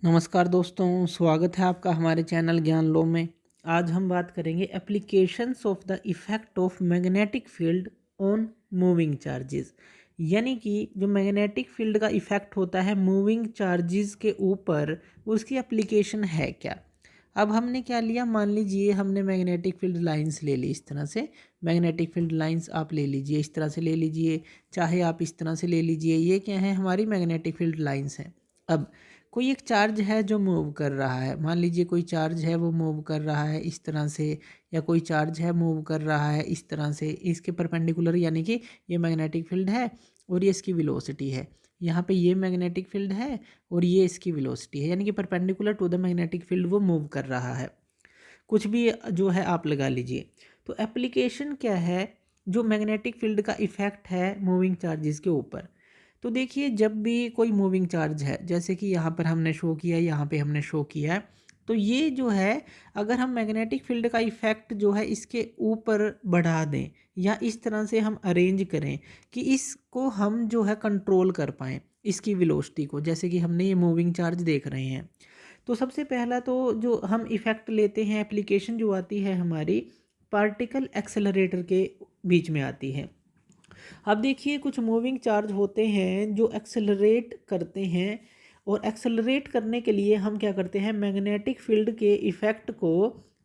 नमस्कार दोस्तों, स्वागत है आपका हमारे चैनल ज्ञान लो में। आज हम बात करेंगे applications of the effect of magnetic field on moving charges. यानी कि जो मैग्नेटिक फील्ड का इफ़ेक्ट होता है मूविंग चार्जेस के ऊपर, उसकी एप्लीकेशन है क्या। अब हमने क्या लिया, मान लीजिए हमने मैग्नेटिक फील्ड लाइंस ले ली। इस तरह से मैग्नेटिक फील्ड लाइंस आप ले लीजिए, इस तरह से ले लीजिए, चाहे आप इस तरह से ले लीजिए। ये क्या है, हमारी मैग्नेटिक फील्ड लाइंस हैं। अब कोई एक चार्ज है जो मूव कर रहा है, मान लीजिए कोई चार्ज है वो मूव कर रहा है इस तरह से, या कोई चार्ज है मूव कर रहा है इस तरह से, इसके परपेंडिकुलर, यानी कि ये मैग्नेटिक फील्ड है और ये इसकी वेलोसिटी है। यहाँ पे ये मैग्नेटिक फील्ड है और ये इसकी वेलोसिटी है, यानी कि perpendicular to the magnetic field वो मूव कर रहा है। कुछ भी जो है आप लगा लीजिए। तो एप्लीकेशन क्या है, जो मैग्नेटिक फील्ड का इफ़ेक्ट है मूविंग चार्जेस के ऊपर। तो देखिए, जब भी कोई मूविंग चार्ज है, जैसे कि यहाँ पर हमने शो किया है, यहाँ पे हमने शो किया है, तो ये जो है, अगर हम मैग्नेटिक फील्ड का इफ़ेक्ट जो है इसके ऊपर बढ़ा दें या इस तरह से हम अरेंज करें कि इसको हम जो है कंट्रोल कर पाएँ, इसकी वेलोसिटी को, जैसे कि हमने ये मूविंग चार्ज देख रहे हैं। तो सबसे पहला तो जो हम इफ़ेक्ट लेते हैं, एप्लीकेशन जो आती है हमारी पार्टिकल एक्सेलरेटर के बीच में आती है। अब देखिए, कुछ मूविंग चार्ज होते हैं जो एक्सेलरेट करते हैं, और एक्सेलरेट करने के लिए हम क्या करते हैं, मैग्नेटिक फील्ड के इफ़ेक्ट को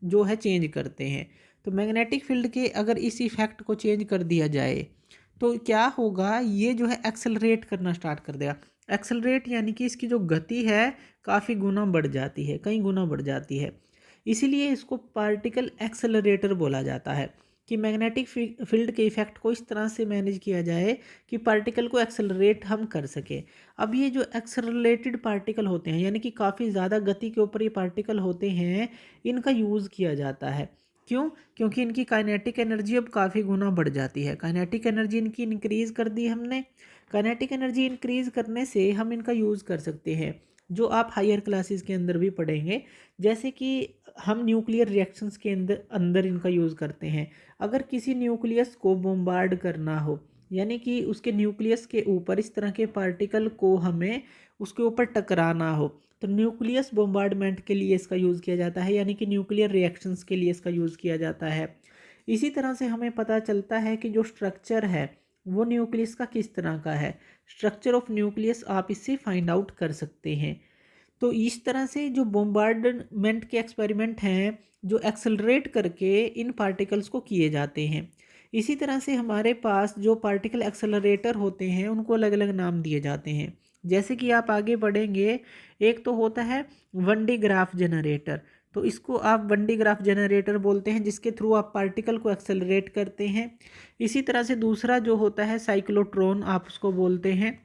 जो है चेंज करते हैं। तो मैग्नेटिक फील्ड के अगर इस इफ़ेक्ट को चेंज कर दिया जाए तो क्या होगा, ये जो है एक्सेलरेट करना स्टार्ट कर देगा। एक्सेलरेट यानी कि इसकी जो गति है काफ़ी गुना बढ़ जाती है, कई गुना बढ़ जाती है। इसीलिए इसको पार्टिकल एक्सेलरेटर बोला जाता है कि मैग्नेटिक फील्ड के इफ़ेक्ट को इस तरह से मैनेज किया जाए कि पार्टिकल को एक्सेलरेट हम कर सकें। अब ये जो एक्सेलरेटेड पार्टिकल होते हैं, यानी कि काफ़ी ज़्यादा गति के ऊपर ये पार्टिकल होते हैं, इनका यूज़ किया जाता है। क्यों? क्योंकि इनकी काइनेटिक एनर्जी अब काफ़ी गुना बढ़ जाती है। काइनेटिक एनर्जी इनकी इंक्रीज़ कर दी हमने। काइनेटिक एनर्जी इंक्रीज़ करने से हम इनका यूज़ कर सकते हैं, जो आप हायर क्लासेस के अंदर भी पढ़ेंगे। जैसे कि हम न्यूक्लियर रिएक्शंस के अंदर अंदर इनका यूज़ करते हैं। अगर किसी न्यूक्लियस को बॉम्बार्ड करना हो, यानी कि उसके न्यूक्लियस के ऊपर इस तरह के पार्टिकल को हमें उसके ऊपर टकराना हो, तो न्यूक्लियस बॉम्बार्डमेंट के लिए इसका यूज़ किया जाता है, यानी कि न्यूक्लियर रिएक्शंस के लिए इसका यूज़ किया जाता है। इसी तरह से हमें पता चलता है कि जो स्ट्रक्चर है वो न्यूक्लियस का किस तरह का है। स्ट्रक्चर ऑफ न्यूक्लियस आप इससे फाइंड आउट कर सकते हैं। तो इस तरह से जो बॉम्बार्डमेंट के एक्सपेरिमेंट हैं, जो एक्सेलरेट करके इन पार्टिकल्स को किए जाते हैं। इसी तरह से हमारे पास जो पार्टिकल एक्सेलरेटर होते हैं उनको अलग अलग नाम दिए जाते हैं। जैसे कि आप आगे बढ़ेंगे, एक तो होता है वन डी ग्राफ जनरेटर। तो इसको आप वन डी ग्राफ जनरेटर बोलते हैं, जिसके थ्रू आप पार्टिकल को एक्सेलरेट करते हैं। इसी तरह से दूसरा जो होता है साइक्लोट्रॉन, आप उसको बोलते हैं,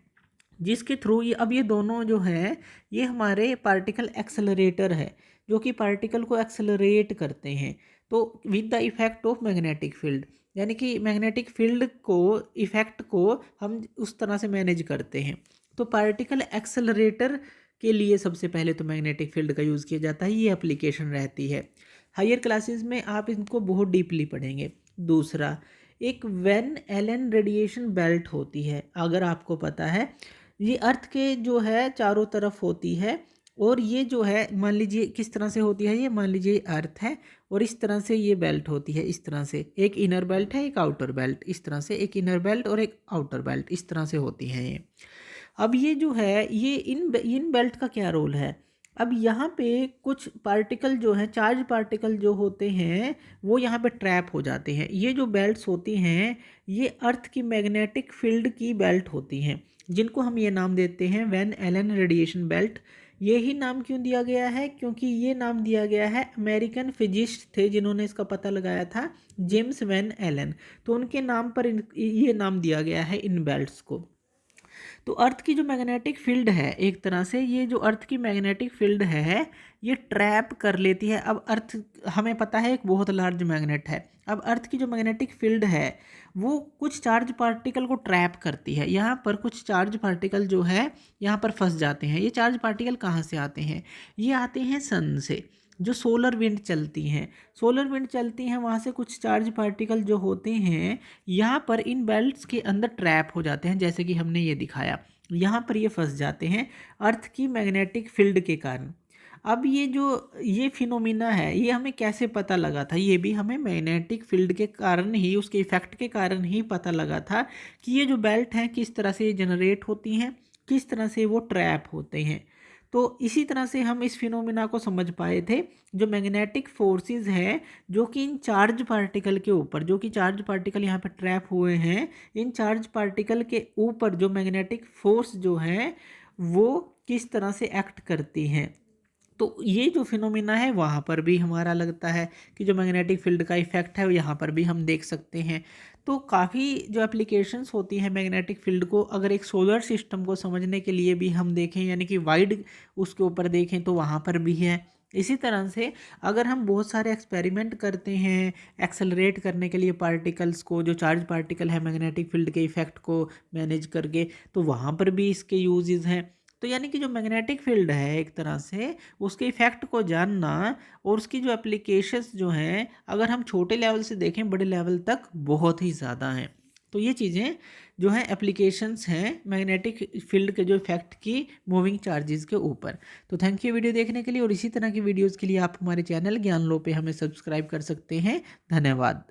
जिसके थ्रू ये, अब ये दोनों जो है ये हमारे पार्टिकल एक्सेलरेटर है, जो कि पार्टिकल को एक्सेलरेट करते हैं। तो with the effect of magnetic field, यानी कि मैग्नेटिक फील्ड को इफेक्ट को हम उस तरह से मैनेज करते हैं। तो पार्टिकल एक्सेलरेटर के लिए सबसे पहले तो मैग्नेटिक फील्ड का यूज़ किया जाता है, ये एप्लीकेशन रहती है। हायर क्लासेस में आप इनको बहुत डीपली पढ़ेंगे। दूसरा, एक वैन एलन रेडिएशन बेल्ट होती है, अगर आपको पता है, ये अर्थ के जो है चारों तरफ होती है। और ये जो है, मान लीजिए किस तरह से होती है, ये मान लीजिए अर्थ है और इस तरह से ये बेल्ट होती है। इस तरह से एक इनर बेल्ट है, एक आउटर बेल्ट, इस तरह से एक इनर बेल्ट और एक आउटर बेल्ट, इस तरह से होती हैं ये। अब ये जो है, ये इन बेल्ट का क्या रोल है। अब यहाँ पे कुछ पार्टिकल जो है, चार्ज पार्टिकल जो होते हैं, वो यहाँ पे ट्रैप हो जाते हैं। ये जो बेल्ट्स होती हैं, ये अर्थ की मैग्नेटिक फील्ड की बेल्ट होती हैं, जिनको हम ये नाम देते हैं वैन एलन रेडिएशन बेल्ट। यही नाम क्यों दिया गया है, क्योंकि ये नाम दिया गया है, अमेरिकन फिजिस्ट थे जिन्होंने इसका पता लगाया था, जेम्स वैन एलन। तो उनके नाम पर ये नाम दिया गया है इन बेल्ट्स को। तो अर्थ की जो मैग्नेटिक फील्ड है, एक तरह से ये जो अर्थ की मैग्नेटिक फील्ड है, ये ट्रैप कर लेती है। अब अर्थ, हमें पता है, एक बहुत लार्ज मैग्नेट है। अब अर्थ की जो मैग्नेटिक फील्ड है वो कुछ चार्ज पार्टिकल को ट्रैप करती है। यहाँ पर कुछ चार्ज पार्टिकल जो है यहाँ पर फंस जाते हैं। ये चार्ज पार्टिकल कहाँ से आते हैं, ये आते हैं सन से। जो सोलर विंड चलती हैं, सोलर विंड चलती हैं, वहाँ से कुछ चार्ज पार्टिकल जो होते हैं यहाँ पर इन बेल्ट्स के अंदर ट्रैप हो जाते हैं, जैसे कि हमने ये दिखाया। यहाँ पर ये फंस जाते हैं अर्थ की मैग्नेटिक फील्ड के कारण। अब ये फिनोमिना है, ये हमें कैसे पता लगा था? ये भी हमें मैग्नेटिक फील्ड के कारण ही, उसके इफेक्ट के कारण ही पता लगा था कि ये जो बेल्ट हैं किस तरह से जनरेट होती हैं, किस तरह से वो ट्रैप होते हैं। तो इसी तरह से हम इस फिनोमिना को समझ पाए थे। जो मैग्नेटिक फोर्सेस है जो कि इन चार्ज पार्टिकल के ऊपर, जो कि चार्ज पार्टिकल यहाँ पे ट्रैप हुए हैं, इन चार्ज पार्टिकल के ऊपर जो मैग्नेटिक फोर्स जो है वो किस तरह से एक्ट करती हैं। तो ये जो फिनोमिना है वहाँ पर भी हमारा लगता है कि जो मैग्नेटिक फील्ड का इफेक्ट है वो यहाँ पर भी हम देख सकते हैं। तो काफ़ी जो एप्लीकेशंस होती हैं मैग्नेटिक फील्ड को, अगर एक सोलर सिस्टम को समझने के लिए भी हम देखें, यानी कि वाइड उसके ऊपर देखें, तो वहाँ पर भी है। इसी तरह से अगर हम बहुत सारे एक्सपेरिमेंट करते हैं एक्सेलरेट करने के लिए पार्टिकल्स को, जो चार्ज पार्टिकल है मैग्नेटिक फील्ड के इफेक्ट को मैनेज करके, तो वहाँ पर भी इसके यूजेस हैं। तो यानी कि जो मैग्नेटिक फील्ड है एक तरह से उसके इफेक्ट को जानना और उसकी जो एप्लीकेशंस जो हैं, अगर हम छोटे लेवल से देखें बड़े लेवल तक बहुत ही ज़्यादा हैं। तो ये चीज़ें जो हैं एप्लीकेशंस हैं मैग्नेटिक फील्ड के जो इफेक्ट की मूविंग चार्जेस के ऊपर। तो थैंक यू वीडियो देखने के लिए, और इसी तरह की वीडियोज़ के लिए आप हमारे चैनल ज्ञान लो पे हमें सब्सक्राइब कर सकते हैं। धन्यवाद।